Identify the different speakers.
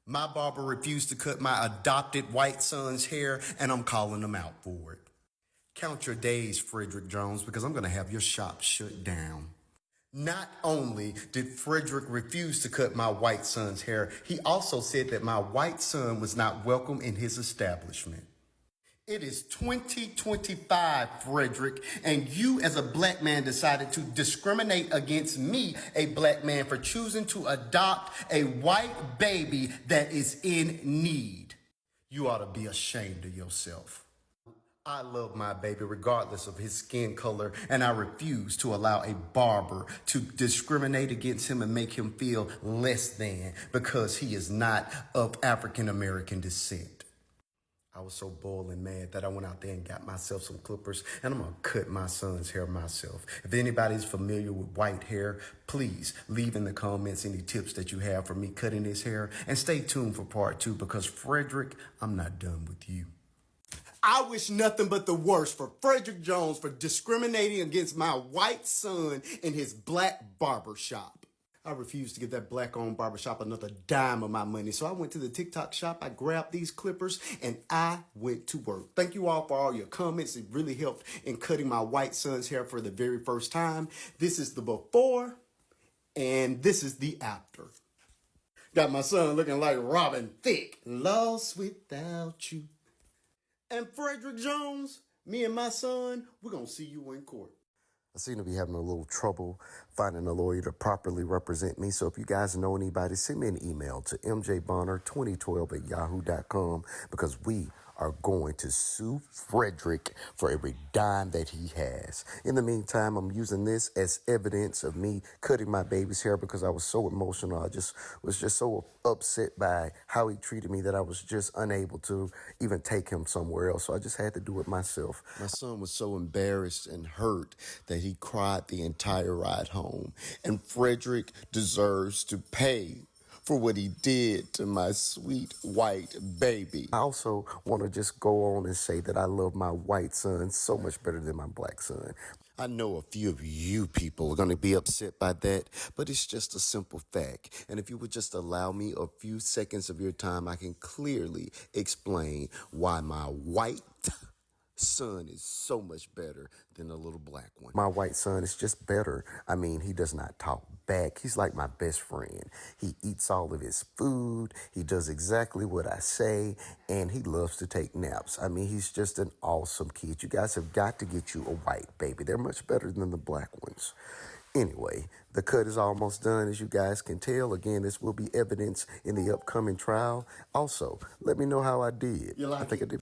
Speaker 1: My barber refused to cut my adopted white son's hair, and I'm calling him out for it. Count your days, Frederick Jones, because I'm going to have your shop shut down. Not only did Frederick refuse to cut my white son's hair, he also said that my white son was not welcome in his establishment. It is 2025, Frederick, and you as a black man decided to discriminate against me, a black man, for choosing to adopt a white baby that is in need. You ought to be ashamed of yourself. I love my baby regardless of his skin color, and I refuse to allow a barber to discriminate against him and make him feel less than because he is not of African American descent. I was so boiling mad that I went out there and got myself some clippers, and I'm going to cut my son's hair myself. If anybody's familiar with white hair, please leave in the comments any tips that you have for me cutting his hair, and stay tuned for part 2 because Frederick, I'm not done with you. I wish nothing but the worst for Frederick Jones for discriminating against my white son in his black barber shop. I refuse to give that black-owned barbershop another dime of my money. So I went to the TikTok shop, I grabbed these clippers, and I went to work. Thank you all for all your comments. It really helped in cutting my white son's hair for the very first time. This is the before, and this is the after. Got my son looking like Robin Thicke. Lost without you. And Frederick Jones, me and my son, we're going to see you in court. I seem to be having a little trouble finding a lawyer to properly represent me. So if you guys know anybody, send me an email to mjbonner2012@yahoo.com because we are going to sue Frederick for every dime that he has. In the meantime, I'm using this as evidence of me cutting my baby's hair because I was so emotional. I was just so upset by how he treated me that I was just unable to even take him somewhere else. So I just had to do it myself. My son was so embarrassed and hurt that he cried the entire ride home. And Frederick deserves to pay for what he did to my sweet white baby. I also want to just go on and say that I love my white son so much better than my black son. I know a few of you people are going to be upset by that, but it's just a simple fact. And if you would just allow me a few seconds of your time, I can clearly explain why my white son is so much better than a little black one. My white son is just better. I mean, he does not talk back. He's like my best friend. He eats all of his food. He does exactly what I say, and he loves to take naps. I mean, he's just an awesome kid. You guys have got to get you a white baby. They're much better than the black ones. Anyway, the cut is almost done, as you guys can tell. Again, this will be evidence in the upcoming trial. Also, let me know how I did. I think I did